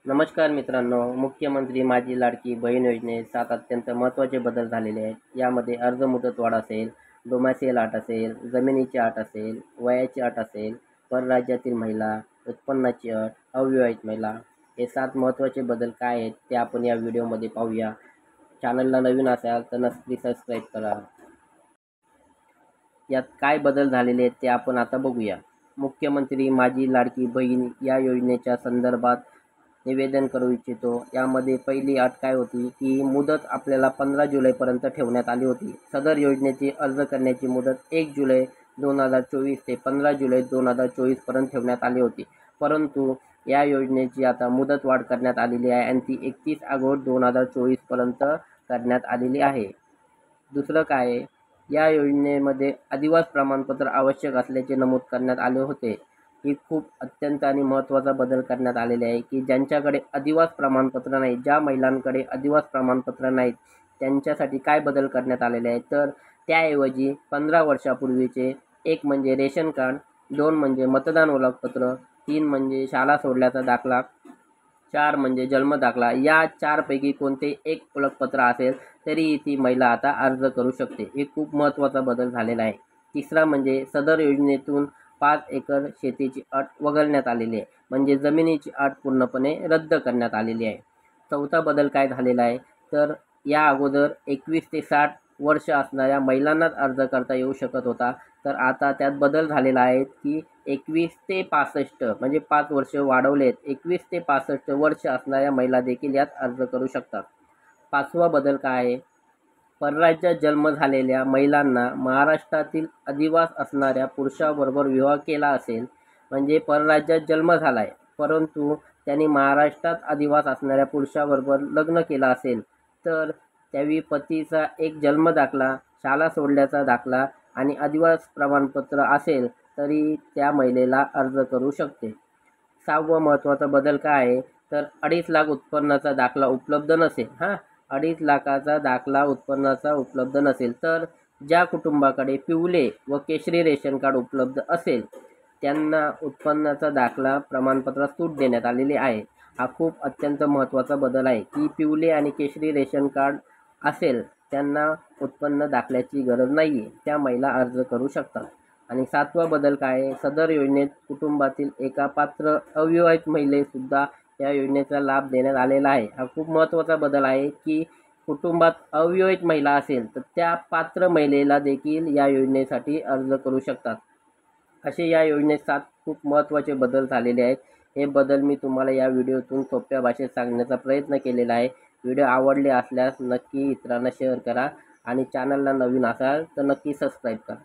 नमस्कार मित्रांनो, मुख्यमंत्री माझी लाडकी बहीण योजनेत 7 अत्यंत महत्त्वाचे बदल झालेले आहेत. यामध्ये अर्ज मुदतवाढ असेल, डोमॅसियल अट असेल, जमिनीची अट असेल, वयाची अट असेल, परराज्यातील महिला, उत्पन्नाची अट, अविवाहित महिला हे 7 महत्त्वाचे बदल काय आहेत ते आपण या व्हिडिओमध्ये पाहूया. चॅनलला नवीन असाल तर नक्की सबस्क्राईब करा. यात काय बदल झालेले आहेत ते आपण आता बघूया. मुख्यमंत्री माझी लाडकी बहीण या योजनेच्या संदर्भात निवेदन करू इच्छितो. यामध्ये पहिली अट काय होती की मुदत आपल्याला 15 जुलैपर्यंत ठेवण्यात आली होती. सदर योजनेची अर्ज करण्याची मुदत 1 जुलै 2024 ते 15 जुलै 2024 पर्यंत ठेवण्यात आली होती. परंतु या योजनेची आता मुदतवाढ करण्यात आलेली आहे आणि ती 31 ऑगस्ट 2024 पर्यंत करण्यात आलेली आहे. दुसरं काय आहे, या योजनेमध्ये अधिवास प्रमाणपत्र आवश्यक असल्याचे नमूद करण्यात आले होते. ही खूप अत्यंत आणि महत्त्वाचा बदल करण्यात आलेले आहे की ज्यांच्याकडे अधिवास प्रमाणपत्र नाही, ज्या महिलांकडे अधिवास प्रमाणपत्र नाहीत त्यांच्यासाठी काय बदल करण्यात आलेले आहेत, तर त्याऐवजी 15 वर्षापूर्वीचे 1 म्हणजे रेशन कार्ड, 2 म्हणजे मतदान ओळखपत्र, 3 म्हणजे शाळा सोडल्याचा दाखला, 4 म्हणजे जन्म दाखला. या 4 पैकी कोणते एक ओळखपत्र असेल तरी ती महिला आता अर्ज करू शकते. हे खूप महत्त्वाचा बदल झालेला आहे. तिसरा म्हणजे सदर योजनेतून 5 एकर शेतीची अट वगळण्यात आलेली आहे, म्हणजे जमिनीची अट पूर्णपणे रद्द करण्यात आलेली आहे. चौथा बदल काय झालेला आहे, तर या अगोदर 21 ते 60 वर्ष असणाऱ्या महिलांनाच अर्ज करता येऊ शकत होता, तर आता त्यात बदल झालेला आहे की 21 ते 65 म्हणजे 5 वर्ष वाढवलेत. 21 ते 65 वर्ष असणाऱ्या महिला देखील यात अर्ज करू शकतात. पाचवा बदल काय आहे, परराज्यात जन्म झालेल्या महिलांना महाराष्ट्रातील अधिवास असणाऱ्या पुरुषाबरोबर विवाह केला असेल, म्हणजे परराज्यात जन्म झाला आहे परंतु त्यांनी महाराष्ट्रात अधिवास असणाऱ्या पुरुषाबरोबर लग्न केलं असेल, तर त्यावेळी पतीचा एक जन्म दाखला, शाळा सोडल्याचा दाखला आणि अधिवास प्रमाणपत्र असेल तरी त्या महिलेला अर्ज करू शकते. 6वं महत्त्वाचा बदल काय आहे, तर 2.5 लाख उत्पन्नाचा दाखला उपलब्ध नसेल 2.5 लाखाचा दाखला उत्पन्नाचा उपलब्ध नसेल, तर ज्या कुटुंबाकडे पिवळे व केशरी रेशन कार्ड उपलब्ध असेल त्यांना उत्पन्नाचा दाखला प्रमाणपत्रात सूट देण्यात आलेली आहे. हा खूप अत्यंत महत्त्वाचा बदल आहे की पिवळे आणि केशरी रेशन कार्ड असेल त्यांना उत्पन्न दाखल्याची गरज नाही आहे, त्या महिला अर्ज करू शकतात. आणि 7वा बदल काय आहे, सदर योजनेत कुटुंबातील एका पात्र अविवाहित महिलेसुद्धा या योजनेचा लाभ देण्यात आलेला आहे. हा खूप महत्त्वाचा बदल आहे की कुटुंबात अविवाहित महिला असेल तर त्या पात्र महिलेला देखील या योजनेसाठी अर्ज करू शकतात. असे या योजनेत 7 खूप महत्त्वाचे बदल झालेले आहेत. हे बदल मी तुम्हाला या व्हिडिओतून सोप्या भाषेत सांगण्याचा प्रयत्न केलेला आहे. व्हिडिओ आवडले असल्यास नक्की इतरांना शेअर करा आणि चॅनलला नवीन असाल तर नक्की सबस्क्राईब करा.